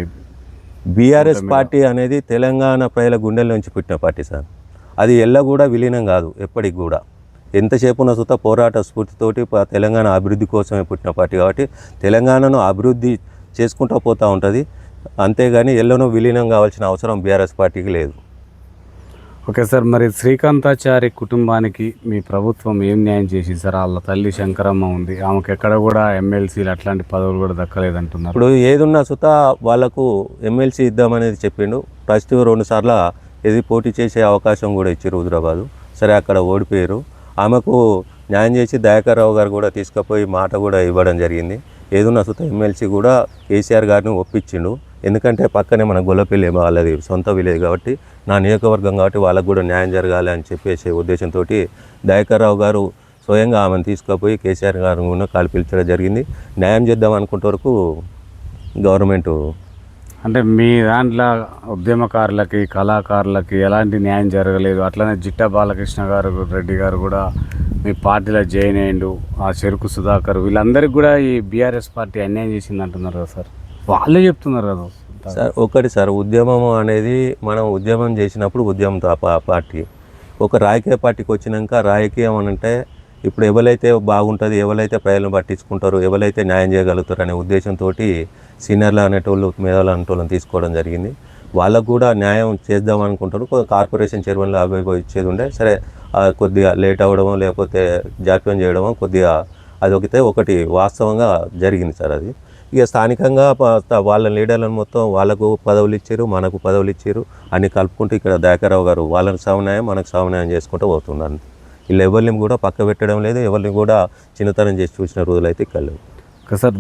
బీఆర్ఎస్ పార్టీ అనేది తెలంగాణ ప్రజల గుండెల నుంచి పుట్టిన పార్టీ సార్. అది కూడా విలీనం కాదు, ఎప్పటికి కూడా ఎంతసేపు ఉన్న సుత పోరాట స్ఫూర్తితోటి తెలంగాణ అభివృద్ధి కోసమే పుట్టిన పార్టీ కాబట్టి తెలంగాణను అభివృద్ధి చేసుకుంటూ పోతూ ఉంటుంది. అంతేగాని ఎల్లనో విలీనం కావాల్సిన అవసరం బీఆర్ఎస్ పార్టీకి లేదు. ఓకే సార్, మరి శ్రీకాంతాచారి కుటుంబానికి మీ ప్రభుత్వం ఏం న్యాయం చేసింది సార్? వాళ్ళ తల్లి శంకరమ్మ ఉంది, ఆమెకు ఎక్కడ కూడా ఎమ్మెల్సీలు అట్లాంటి పదవులు కూడా దక్కలేదంటున్నారు. ఇప్పుడు ఏదున్నా సుత వాళ్ళకు ఎమ్మెల్సీ ఇద్దామనేది చెప్పిండు. ఫస్ట్ 2 సార్లు పోటీ చేసే అవకాశం కూడా ఇచ్చారు హుజురాబాదు. సరే అక్కడ ఓడిపోయారు. ఆమెకు న్యాయం చేసి దయాకర్ రావు గారు కూడా తీసుకుపోయి మాట కూడా ఇవ్వడం జరిగింది. ఏదున్నా సుత ఎమ్మెల్సీ కూడా కేసీఆర్ గారిని ఒప్పించిండు. ఎందుకంటే పక్కనే మన గొల్లపల్లి వాళ్ళది సొంత విలేజ్ కాబట్టి, నా నియోజకవర్గం కాబట్టి వాళ్ళకు కూడా న్యాయం జరగాలి అని చెప్పేసి ఉద్దేశంతో దయాకర్ రావు గారు స్వయంగా ఆమెను తీసుకుపోయి కేసీఆర్ గారు కూడా కాలు పిలిచడం జరిగింది. న్యాయం చేద్దాం అనుకుంటే వరకు గవర్నమెంటు అంటే మీ దాంట్లో ఉద్యమకారులకి, కళాకారులకి ఎలాంటి న్యాయం జరగలేదు. అట్లనే జిట్టా బాలకృష్ణ గారు, రెడ్డి గారు కూడా మీ పార్టీలో జాయిన్ అయ్యిండు. ఆ చెరుకు సుధాకర్ వీళ్ళందరికీ కూడా ఈ బీఆర్ఎస్ పార్టీ అన్యాయం చేసింది అంటున్నారు కదా సార్, వాళ్ళే చెప్తున్నారు కదా సార్. ఒకటి సార్, ఉద్యమం అనేది మనం ఉద్యమం చేసినప్పుడు ఉద్యమంతో పార్టీ ఒక రాజకీయ పార్టీకి వచ్చినాక రాజకీయం అని అంటే ఇప్పుడు ఎవరైతే బాగుంటుంది, ఎవరైతే ప్రజలను పట్టించుకుంటారో, ఎవరైతే న్యాయం చేయగలుగుతారు అనే ఉద్దేశంతో సీనియర్లు అనేటోళ్ళు, మేధావులు అనేటోళ్ళని తీసుకోవడం జరిగింది. వాళ్ళకు కూడా న్యాయం చేద్దాం అనుకుంటారు. కార్పొరేషన్ చైర్మన్లు అవి ఇచ్చేది ఉండే, సరే కొద్దిగా లేట్ అవ్వడమో లేకపోతే జాప్యం చేయడమో కొద్దిగా ఒకటి వాస్తవంగా జరిగింది సార్. అది ఇక స్థానికంగా వాళ్ళ లీడర్లను మొత్తం వాళ్ళకు పదవులు ఇచ్చారు, మనకు పదవులు ఇచ్చారు, అన్ని కలుపుకుంటూ ఇక్కడ దయాకర్ రావు గారు వాళ్ళకి సమన్యాయం మనకు సమన్యాయం చేసుకుంటూ పోతున్నారు. వీళ్ళు ఎవరిని కూడా పక్క పెట్టడం లేదు, ఎవరిని కూడా చిన్నతనం చేసి చూసిన రోజులు అయితే ఇక్కడ లేవు. సార్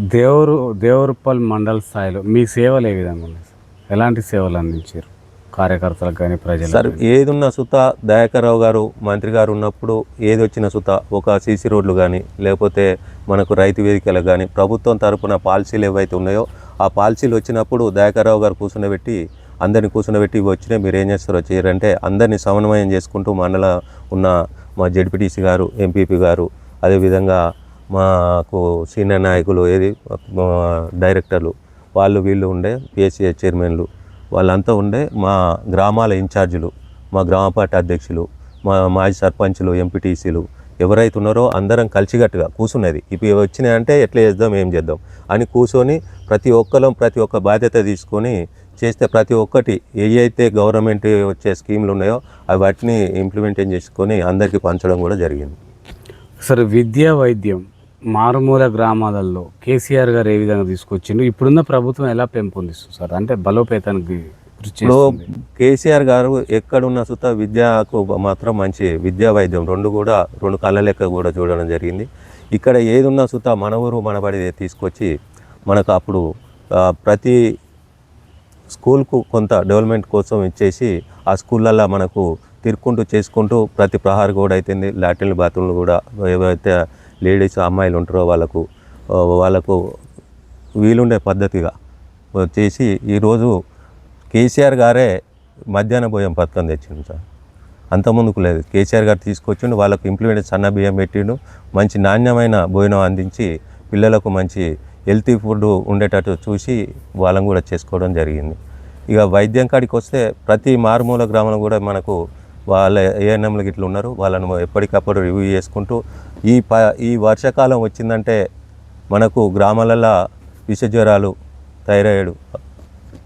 దేవరుప్పల్ మండల స్థాయిలో మీ సేవలు ఏ విధంగా ఉన్నాయి సార్? ఎలాంటి సేవలు అందించారు కార్యకర్తలకు కానీ ప్రజలు? సార్ ఏదున్న సుత దయాకర్ రావు గారు మంత్రి గారు ఉన్నప్పుడు ఏది వచ్చిన సుత ఒక సీసీ రోడ్లు కానీ లేకపోతే మనకు రైతు వేదికలకు కానీ ప్రభుత్వం తరపున పాలసీలు ఏవైతే ఉన్నాయో ఆ పాలసీలు వచ్చినప్పుడు దయాకర్ రావు గారు అందరిని కూర్చునబెట్టి వచ్చినా మీరు ఏం చేస్తారో చేయరంటే అందరినీ సమన్వయం చేసుకుంటూ మండల ఉన్న మా జెడ్పీటీసీ గారు, ఎంపీపీ గారు, అదేవిధంగా మాకు సీనియర్ నాయకులు డైరెక్టర్లు వీళ్ళు ఉండే, పిఎస్సీ చైర్మన్లు, వాళ్ళంతా ఉండే మా గ్రామాల ఇన్ఛార్జీలు, మా గ్రామ పార్టీ అధ్యక్షులు, మా మాజీ సర్పంచులు, ఎంపీటీసీలు ఎవరైతే ఉన్నారో అందరం కలిసికట్టుగా కూర్చున్నది. ఇప్పుడు వచ్చినాయంటే ఎట్లా చేద్దాం, ఏం చేద్దాం అని కూర్చొని ప్రతి ఒక్క బాధ్యత తీసుకొని చేస్తే ప్రతి ఒక్కటి ఏవైతే గవర్నమెంట్ వచ్చే స్కీములు ఉన్నాయో అవి వాటిని ఇంప్లిమెంటేషన్ చేసుకొని అందరికీ పంచడం కూడా జరిగింది. సార్ విద్యా వైద్యం మారుమూల గ్రామాలలో కేసీఆర్ గారు ఏ విధంగా తీసుకొచ్చిండు, ఇప్పుడున్న ప్రభుత్వం ఎలా పెంపొందిస్తుంది సార్? అంటే బలోపేతానికి కృషి ఇప్పుడు చేస్తుంది. కేసీఆర్ గారు ఎక్కడున్న సుత విద్యకు మాత్రం మంచి విద్యా వైద్యం రెండు కళ్ళ లెక్క కూడా చూడడం జరిగింది. ఇక్కడ ఏది ఉన్నా సుత మన ఊరు మనబడి తీసుకొచ్చి మనకు అప్పుడు ప్రతి స్కూల్కు కొంత డెవలప్మెంట్ కోసం ఇచ్చేసి ఆ స్కూళ్ళల్లో మనకు తిరుక్కుంటూ చేసుకుంటూ ప్రతి ప్రహార్ కూడా అవుతుంది. లాట్రిన్ బాత్రూమ్లు కూడా ఏవైతే లేడీస్ అమ్మాయిలు ఉంటారో వాళ్ళకు వీలుండే పద్ధతిగా చేసి ఈరోజు కేసీఆర్ గారే మధ్యాహ్న భోజనం పథకం తెచ్చిండు సార్. అంతకుముందుకు లేదు. కేసీఆర్ గారు తీసుకొచ్చిండు, వాళ్ళకు ఇంప్లిమెంట్ సన్న బియ్యం పెట్టిండు, మంచి నాణ్యమైన భోజనం అందించి పిల్లలకు మంచి హెల్తీ ఫుడ్ ఉండేటట్టు చూసి వాళ్ళని కూడా చేసుకోవడం జరిగింది. ఇక వైద్యం కాడికి వస్తే ప్రతి మారుమూల గ్రామంలో కూడా మనకు వాళ్ళ ఏఎన్ఎంలు గిట్ల ఉన్నారు. వాళ్ళను ఎప్పటికప్పుడు రివ్యూ చేసుకుంటూ ఈ వర్షాకాలం వచ్చిందంటే మనకు గ్రామాలలో విష జ్వరాలు, థైరాయిడ్,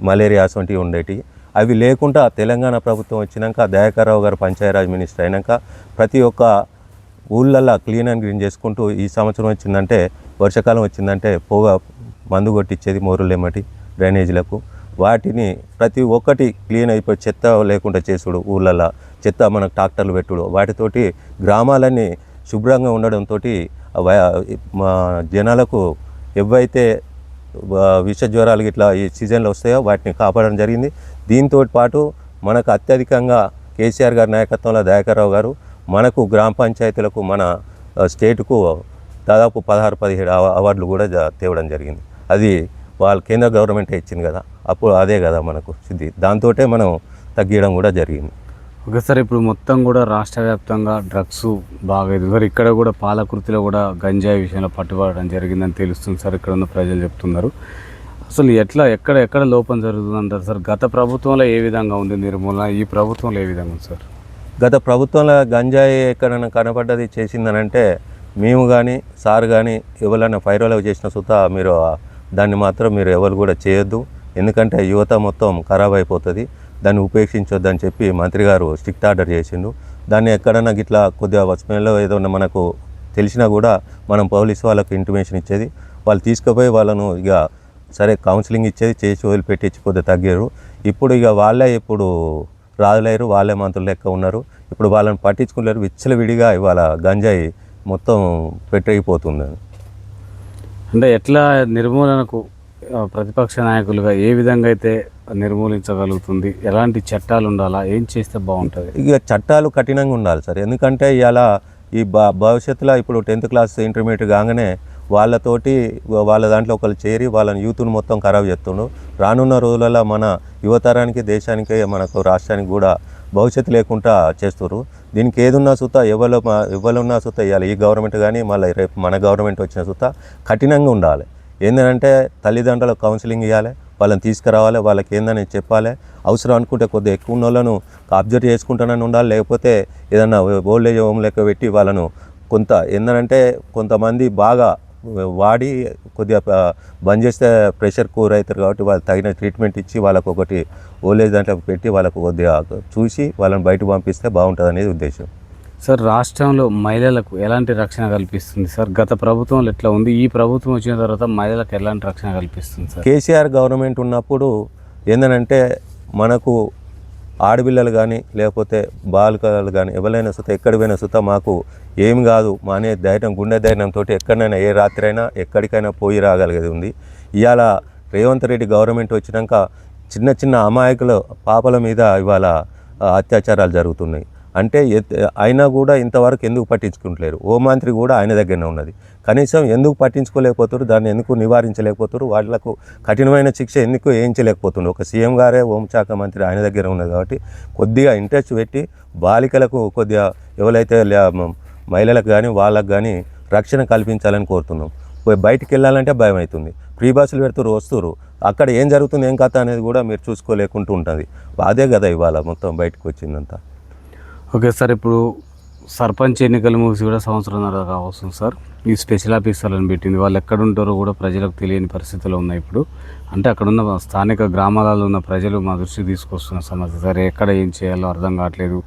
మలేరియా వంటివి ఉండేటివి. అవి లేకుండా తెలంగాణ ప్రభుత్వం వచ్చినాక దయాకర్ రావు గారు పంచాయరాజ్ మినిస్టర్ అయినాక ప్రతి ఒక్క ఊళ్ళల్లో క్లీన్ అండ్ గ్రీన్ చేసుకుంటూ ఈ సంవత్సరం వచ్చిందంటే వర్షాకాలం వచ్చిందంటే మందు కొట్టించేది మోరులేమటి డ్రైనేజీలకు. వాటిని ప్రతి ఒక్కటి క్లీన్ అయిపోయి చెత్త లేకుండా చేసుడు, ఊళ్ళల్లో చెత్త మనకు ట్రాక్టర్లు పెట్టుడు, వాటితోటి గ్రామాలన్నీ శుభ్రంగా ఉండడంతో మా జనాలకు ఎవైతే విష జ్వరాలు ఇట్లా ఈ సీజన్లో వస్తాయో వాటిని కాపాడడం జరిగింది. దీంతో పాటు మనకు అత్యధికంగా కేసీఆర్ గారి నాయకత్వంలో దయాకర్ రావు గారు మనకు గ్రామ పంచాయతీలకు మన స్టేట్కు దాదాపు 16-17 అవార్డులు కూడా తేవడం జరిగింది. అది వాళ్ళ కేంద్ర గవర్నమెంటే ఇచ్చింది కదా, అప్పుడు అదే కదా మనకు సిద్ధి. దాంతో మనం తగ్గించడం కూడా జరిగింది. ఒకసారి ఇప్పుడు మొత్తం కూడా రాష్ట్ర వ్యాప్తంగా డ్రగ్స్ బాగా ఎదుగుతారు. ఇక్కడ కూడా పాలకృతిలో కూడా గంజాయి విషయంలో పట్టుబడడం జరిగిందని తెలుస్తుంది సార్. ఇక్కడ ఉన్న ప్రజలు చెప్తున్నారు. అసలు ఎక్కడ లోపం జరుగుతుందంటారు సార్? గత ప్రభుత్వంలో ఏ విధంగా ఉంది నిర్మూలన, ఈ ప్రభుత్వంలో ఏ విధంగా ఉంది సార్? గత ప్రభుత్వంలో గంజాయి ఎక్కడైనా కనపడ్డది చేసిందనంటే మేము కానీ సార్ కానీ ఎవరైనా ఫైరోలో చేసిన సుత మీరు దాన్ని మాత్రం మీరు ఎవరు కూడా చేయొద్దు, ఎందుకంటే యువత మొత్తం ఖరాబ్ అయిపోతుంది, దాన్ని ఉపేక్షించొద్దని చెప్పి మంత్రి గారు స్ట్రిక్ట్ ఆర్డర్ చేసిండు. దాన్ని ఎక్కడన్నా గిట్లా కొద్దిగా స్మెల్లో ఏదన్నా మనకు తెలిసినా కూడా మనం పోలీసు వాళ్ళకు ఇంటిమేషన్ ఇచ్చేది, వాళ్ళు తీసుకుపోయి వాళ్ళను ఇక సరే కౌన్సిలింగ్ ఇచ్చేది, చేసి వదిలిపెట్టించి కొద్దిగా తగ్గారు. ఇప్పుడు ఇక వాళ్ళే ఇప్పుడు రాదులేరు, వాళ్ళే మంత్రులు లెక్క ఉన్నారు. ఇప్పుడు వాళ్ళని పట్టించుకోలేరు. విచ్చలవిడిగా ఇవాళ గంజాయి మొత్తం పెట్టయిపోతుంది. అంటే ఎట్లా నిర్మూలనకు ప్రతిపక్ష నాయకులుగా ఏ విధంగా అయితే నిర్మూలించగలుగుతుంది, ఎలాంటి చట్టాలు ఉండాలా, ఏం చేస్తే బాగుంటుంది? ఇక చట్టాలు కఠినంగా ఉండాలి సార్. ఎందుకంటే ఇలా ఈ భవిష్యత్తులో ఇప్పుడు 10th క్లాస్ ఇంటర్మీడియట్ కాగానే వాళ్ళతోటి వాళ్ళ దాంట్లో ఒకరు చేరి వాళ్ళని యూత్ను మొత్తం ఖరాబ్ చేస్తుండ్రు. రానున్న రోజులలో మన యువతరానికి, దేశానికి, మనకు రాష్ట్రానికి కూడా భవిష్యత్తు లేకుండా చేస్తున్నారు. దీనికి ఏదున్నా సుత ఎవరున్నా సుత ఇవ్వాలి. ఈ గవర్నమెంట్ కానీ మళ్ళీ రేపు మన గవర్నమెంట్ వచ్చిన సుత కఠినంగా ఉండాలి. ఏంటంటే తల్లిదండ్రులకు కౌన్సిలింగ్ ఇవ్వాలి, వాళ్ళని తీసుకురావాలి, వాళ్ళకి ఏందని చెప్పాలి. అవసరం అనుకుంటే కొద్దిగా ఎక్కువ ఉన్న వాళ్ళను అబ్జర్వ్ చేసుకుంటానని ఉండాలి. లేకపోతే ఏదన్నా ఓల్డ్ ఏజ్ హోమ్ లెక్క పెట్టి వాళ్ళను ఏంటంటే కొంతమంది బాగా వాడి కొద్దిగా బంద్ చేస్తే ప్రెషర్ కూర్ అవుతారు కాబట్టి వాళ్ళు తగిన ట్రీట్మెంట్ ఇచ్చి వాళ్ళకు ఒకటి ఓల్డ్ ఏజ్ దాంట్లో పెట్టి వాళ్ళకు కొద్దిగా చూసి వాళ్ళని బయటకు పంపిస్తే బాగుంటుంది అనేది ఉద్దేశం. సార్ రాష్ట్రంలో మహిళలకు ఎలాంటి రక్షణ కల్పిస్తుంది సార్? గత ప్రభుత్వంలో ఎట్లా ఉంది, ఈ ప్రభుత్వం వచ్చిన తర్వాత మహిళలకు ఎలాంటి రక్షణ కల్పిస్తుంది సార్? కేసీఆర్ గవర్నమెంట్ ఉన్నప్పుడు ఏంటంటే మనకు ఆడపిల్లలు కానీ లేకపోతే బాలికలు కానీ ఎవరైనా సుత ఎక్కడి పోయినా సుత మాకు ఏం కాదు మా అనే ధైర్యం, గుండె ధైర్యంతో ఎక్కడైనా ఏ రాత్రి అయినా ఎక్కడికైనా పోయి రాగలిగేది ఉంది. ఇవాళ రేవంత్ రెడ్డి గవర్నమెంట్ వచ్చినాక చిన్న చిన్న అమాయకుల పాపల మీద ఇవాళ అత్యాచారాలు జరుగుతున్నాయి. అంటే అయినా కూడా ఇంతవరకు ఎందుకు పట్టించుకుంటలేరు? హోంమంత్రి కూడా ఆయన దగ్గరనే ఉన్నది. కనీసం ఎందుకు పట్టించుకోలేకపోతారు? దాన్ని ఎందుకు నివారించలేకపోతారు? వాళ్ళకు కఠినమైన శిక్ష ఎందుకు వేయించలేకపోతున్నారు? ఒక సీఎం గారే హోంశాఖ మంత్రి ఆయన దగ్గర ఉన్నది కాబట్టి కొద్దిగా ఇంట్రెస్ట్ పెట్టి బాలికలకు కొద్దిగా ఎవరైతే మహిళలకు కానీ వాళ్ళకు కానీ రక్షణ కల్పించాలని కోరుతున్నాం. బయటికి వెళ్ళాలంటే భయం అవుతుంది. ఫ్రీ బస్సులు పెడుతురు, వస్తురు, అక్కడ ఏం జరుగుతుంది ఏం కథ అనేది కూడా మీరు చూసుకోలేకుంటూ ఉంటుంది. అదే కదా ఇవాళ మొత్తం బయటకు వచ్చిందంతా. ఓకే సార్, ఇప్పుడు సర్పంచ్ ఎన్నికలు ముగిసి కూడా సంవత్సరంన్నర కావస్తుంది సార్. ఈ స్పెషల్ ఆఫీసర్లను పెట్టింది, వాళ్ళు ఎక్కడ ఉంటారో కూడా ప్రజలకు తెలియని పరిస్థితులు ఉన్నాయి ఇప్పుడు. అంటే అక్కడ ఉన్న స్థానిక గ్రామాలలో ఉన్న ప్రజలు మా దృష్టికి తీసుకొస్తున్న సమస్య సార్. ఎక్కడ ఏం చేయాలో అర్థం కావట్లేదు,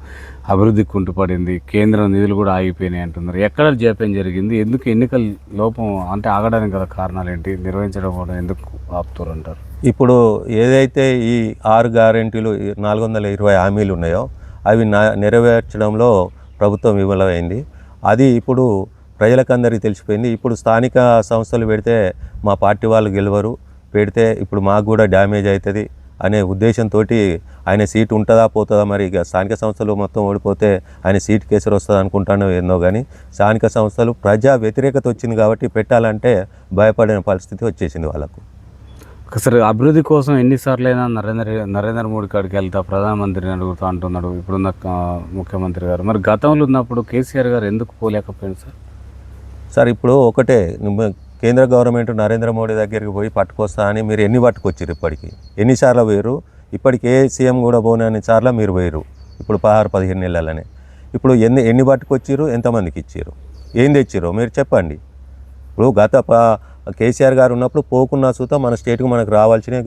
అభివృద్ధి కుంటుపడింది, కేంద్ర నిధులు కూడా ఆగిపోయినాయి అంటున్నారు. ఎక్కడ జాప్యం జరిగింది, ఎందుకు ఎన్నికల లోపం అంటే ఆగడానికి గల కారణాలు ఏంటి, నిర్వహించడం కూడా ఎందుకు ఆపుతారు అంటారు? ఇప్పుడు ఏదైతే ఈ 6 గ్యారెంటీలు 420 హామీలు ఉన్నాయో అవి నెరవేర్చడంలో ప్రభుత్వం విఫలమైంది. అది ఇప్పుడు ప్రజలకందరికీ తెలిసిపోయింది. ఇప్పుడు స్థానిక సంస్థలు పెడితే మా పార్టీ వాళ్ళు గెలవరు, పెడితే ఇప్పుడు మాకు కూడా డ్యామేజ్ అవుతుంది అనే ఉద్దేశంతో ఆయన సీటు ఉంటుందా పోతుందా, మరి ఇక స్థానిక సంస్థలు మొత్తం ఓడిపోతే ఆయన సీటు కేసరి వస్తుంది అనుకుంటానో ఏందో. కానీ స్థానిక సంస్థలు ప్రజా వ్యతిరేకత వచ్చింది కాబట్టి పెట్టాలంటే భయపడిన పరిస్థితి వచ్చేసింది వాళ్ళకు. ఒకసారి అభివృద్ధి కోసం ఎన్నిసార్లైనా నరేంద్ర మోడీ కాడికి వెళ్తా, ప్రధానమంత్రిని అడుగుతా అంటున్నాడు ఇప్పుడున్న ముఖ్యమంత్రి గారు. మరి గతంలో ఉన్నప్పుడు కేసీఆర్ గారు ఎందుకు పోలేకపోయింది సార్? సార్ ఇప్పుడు ఒకటే, కేంద్ర గవర్నమెంట్ నరేంద్ర మోడీ దగ్గరికి పోయి పట్టుకొస్తా అని మీరు ఎన్ని పట్టుకొచ్చారు? ఇప్పటికి ఎన్నిసార్లు పోయారు? ఇప్పటికి ఏ సీఎం కూడా పోనన్ని సార్లు మీరు పోయారు ఇప్పుడు 16-15 నెలలనే. ఇప్పుడు ఎన్ని పట్టుకొచ్చారు, ఎంతమందికి ఇచ్చారు, ఏం తెచ్చారో మీరు చెప్పండి. ఇప్పుడు కేసీఆర్ గారు ఉన్నప్పుడు పోకున్నా చూత మన స్టేట్కి మనకు రావాల్సినవి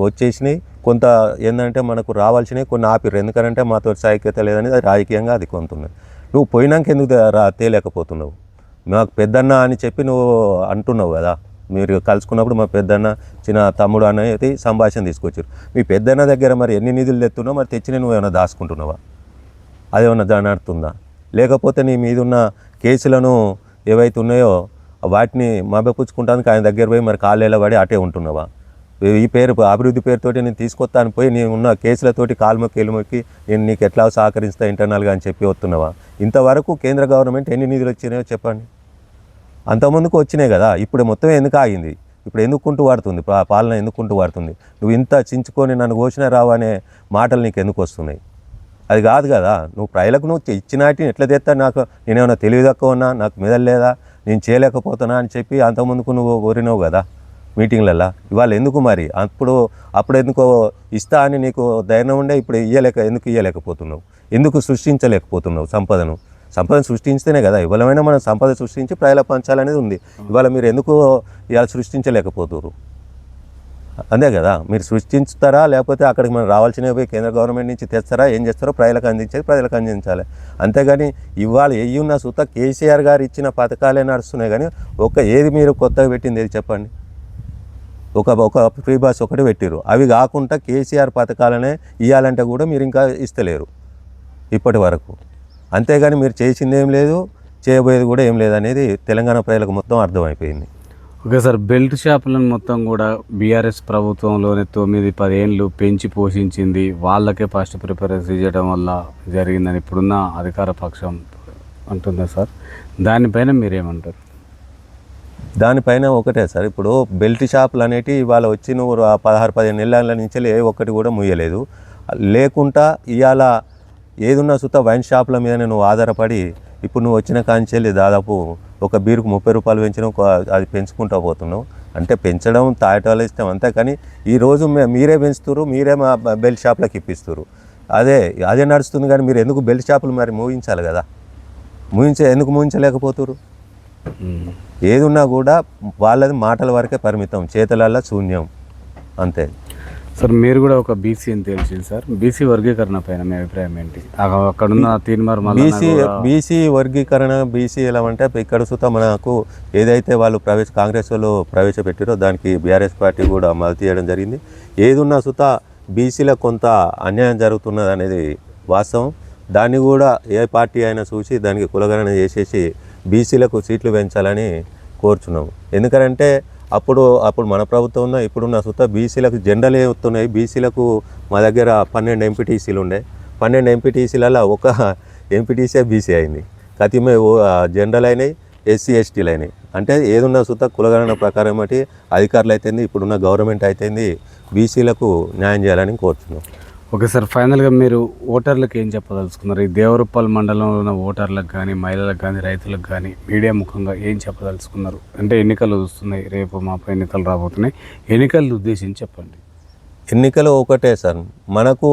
వచ్చేసినాయి, కొంత ఏంటంటే మనకు రావాల్సినవి కొన్ని ఆపిర్రు. ఎందుకంటే మాతో సైక్యత లేదని రాజకీయంగా అది కొంత ఉన్నది. నువ్వు పోయినాక ఎందుకు తేలేకపోతున్నావు? మాకు పెద్దన్న అని చెప్పి నువ్వు అంటున్నావు కదా, మీరు కలుసుకున్నప్పుడు మా పెద్దన్న చిన్న తమ్ముడు అనేది సంభాషణ తీసుకొచ్చారు. మీ పెద్దన్న దగ్గర మరి ఎన్ని నిధులు తెస్తున్నావు, మరి తెచ్చిన నువ్వు ఏమైనా దాచుకుంటున్నావా? అదేమన్నా నడుతుందా? లేకపోతే నీ మీదున్న కేసులను ఏవైతే ఉన్నాయో వాటిని మభ్యపుచ్చుకుంటానికి ఆయన దగ్గర పోయి మరి కాళ్ళేలా పడి అటే ఉంటున్నావా? ఈ పేరు అభివృద్ధి పేరుతోటి నేను తీసుకొస్తాను పోయి నేను ఉన్న కేసులతోటి కాలుమొక్కి నేను నీకు ఎట్లా సహకరిస్తా ఇంటర్నల్గా అని చెప్పి వస్తున్నావా? ఇంతవరకు కేంద్ర గవర్నమెంట్ ఎన్ని నిధులు వచ్చినాయో చెప్పండి. అంతకుముందుకు వచ్చినాయి కదా, ఇప్పుడు మొత్తం ఎందుకు ఆగింది? ఇప్పుడు ఎందుకుంటూ వాడుతుంది పాలన, ఎందుకుంటూ వాడుతుంది? నువ్వు ఇంత చించుకొని నన్ను ఘోషణ రావు అనే మాటలు నీకు ఎందుకు వస్తున్నాయి? అది కాదు కదా. నువ్వు ప్రజలకు నువ్వు ఇచ్చినాటిని ఎట్లా తెస్తా, నాకు నేనేమన్నా తెలివి తక్కువ ఉన్నా, నాకు మెదలు లేదా, నేను చేయలేకపోతున్నా అని చెప్పి అంతకుముందుకు నువ్వు కోరినావు కదా మీటింగ్లలో. ఇవాళ ఎందుకు మరి? అప్పుడు ఎందుకో ఇస్తా అని నీకు ధైర్యం ఉండే, ఇప్పుడు ఎందుకు ఇయ్యలేకపోతున్నావు? ఎందుకు సృష్టించలేకపోతున్నావు సంపదను సృష్టించితేనే కదా ఇవాళమైనా మనం సంపద సృష్టించి ప్రజల పంచాలనేది ఉంది. ఇవాళ మీరు ఎందుకు ఇవాళ సృష్టించలేకపోతున్నారు? అంతే కదా, మీరు సృష్టించుతారా లేకపోతే అక్కడికి మనం రావాల్సినవి పోయి కేంద్ర గవర్నమెంట్ నుంచి తెస్తారా, ఏం చేస్తారో ప్రజలకు అందించాలి. అంతేగాని ఇవాళ ఉన్న సుత కేసీఆర్ గారు ఇచ్చిన పథకాలే నడుస్తున్నాయి. కానీ ఏది మీరు కొత్తగా పెట్టింది ఏది చెప్పండి? ఒక ఫ్రీ బస్ ఒకటి పెట్టిరు, అవి కాకుండా కేసీఆర్ పథకాలనే ఇవ్వాలంటే కూడా మీరు ఇంకా ఇస్తలేరు ఇప్పటి వరకు. అంతేగాని మీరు చేసింది ఏం లేదు, చేయబోయేది కూడా ఏం లేదు అనేది తెలంగాణ ప్రజలకు మొత్తం అర్థమైపోయింది. ఓకే సార్, బెల్ట్ షాపులను మొత్తం కూడా బీఆర్ఎస్ ప్రభుత్వంలోనే 9-10 ఏళ్ళు పెంచి పోషించింది, వాళ్ళకే ఫస్ట్ ప్రిఫరెన్స్ ఇవ్వడం వల్ల జరిగిందని ఇప్పుడున్న అధికార పక్షం అంటుందా సార్? దానిపైన మీరేమంటారు? దానిపైన ఒకటే సార్, ఇప్పుడు బెల్ట్ షాపులు అనేటివి ఇవాళ వచ్చి నువ్వు 16-15 నెలల నుంచి ఏ ఒక్కటి కూడా ముయ్యలేదు. లేకుండా ఇవాళ ఏదున్నా సుత వైన్ షాపుల మీద నువ్వు ఆధారపడి ఇప్పుడు నువ్వు వచ్చిన కాంచెల్లి దాదాపు ఒక బీరుకు 30 రూపాయలు పెంచినావు, అది పెంచుకుంటూ పోతున్నావు. అంటే పెంచడం తాగటాలు ఇష్టం అంతే. కానీ ఈరోజు మీరే పెంచుతారు, మీరే మా బెల్ట్ షాపులకు ఇప్పిస్తారు, అదే నడుస్తుంది. కానీ మీరు ఎందుకు బెల్ట్ షాపులు మరి మూయించాలి కదా, ఎందుకు మూయించలేకపోతారు? ఏది ఉన్నా కూడా వాళ్ళది మాటల వరకే పరిమితం, చేతలల్లో శూన్యం అంతే. సార్ మీరు కూడా ఒక బీసీ అని తెలిసింది సార్, బీసీ వర్గీకరణ పైన మీ అభిప్రాయం ఏంటి? అక్కడున్న తీన్మార్ బీసీ వర్గీకరణ, బీసీ ఎలా అంటే ఇక్కడ సుతా మనకు ఏదైతే వాళ్ళు కాంగ్రెస్ వాళ్ళు ప్రవేశపెట్టారో దానికి బీఆర్ఎస్ పార్టీ కూడా మద్దతు చేయడం జరిగింది. ఏదున్నా సుతా బీసీలకు కొంత అన్యాయం జరుగుతున్నది అనేది వాస్తవం. దాన్ని కూడా ఏ పార్టీ అయినా చూసి దానికి కులగణన చేసేసి బీసీలకు సీట్లు పెంచాలని కోరుచున్నాం. ఎందుకంటే అప్పుడు మన ప్రభుత్వం ఉన్న ఇప్పుడున్న సుత బీసీలకు జెండాలు వస్తున్నాయి. బీసీలకు మా దగ్గర 12 ఎంపీటీసీలు ఉండే, 12 ఎంపీటీసీలలో ఒక ఎంపీటీసీ బీసీ అయింది, కతిమే జెండాలు అయినాయి, ఎస్సీ ఎస్టీలు అయినాయి. అంటే ఏదున్న సుత కులగణన ప్రకారం బట్టి అధికారులు అయితేంది, ఇప్పుడున్న గవర్నమెంట్ అయితేంది బీసీలకు న్యాయం చేయాలని కోరుచున్నాం. ఓకే సార్, ఫైనల్గా మీరు ఓటర్లకు ఏం చెప్పదలుచుకున్నారు? ఈ దేవరపల్లి మండలంలో ఉన్న ఓటర్లకు కానీ, మహిళలకు కానీ, రైతులకు కానీ మీడియా ముఖంగా ఏం చెప్పదలుచుకున్నారు? అంటే ఎన్నికలు వస్తున్నాయి, రేపు మాపు ఎన్నికలు రాబోతున్నాయి, ఎన్నికలను ఉద్దేశించి చెప్పండి. ఎన్నికలు ఒకటే సార్, మనకు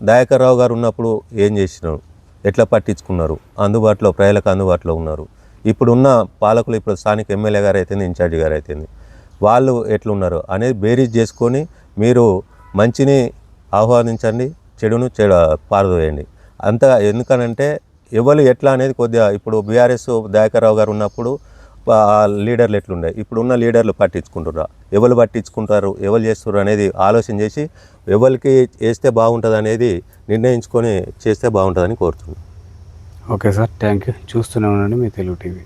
దయాకర్ రావు గారు ఉన్నప్పుడు ఏం చేసినారు, ఎట్లా పట్టించుకున్నారు, అందుబాటులో ప్రజలకు అందుబాటులో ఉన్నారు. ఇప్పుడున్న పాలకులు, ఇప్పుడు స్థానిక ఎమ్మెల్యే గారు అయితేంది, ఇన్ఛార్జి గారు అయితేంది, వాళ్ళు ఎట్లున్నారు అనేది బేరీజ్ చేసుకొని మీరు మంచిని ఆహ్వానించండి, చెడును పారదోయండి. అంతా ఎందుకనంటే ఎవరు ఎట్లా అనేది కొద్దిగా ఇప్పుడు బీఆర్ఎస్ దయాకర్ రావు గారు ఉన్నప్పుడు లీడర్లు ఎట్లుండే, ఇప్పుడున్న లీడర్లు పట్టించుకుంటుర్రా, ఎవరు పట్టించుకుంటారు, ఎవరు చేస్తున్నారు అనేది ఆలోచన చేసి ఎవరికి వేస్తే బాగుంటుంది అనేది నిర్ణయించుకొని చేస్తే బాగుంటుందని కోరుతున్నాను. Okay sir, thank you. చూస్తూనే ఉండండి మీ తెలుగు టీవీ.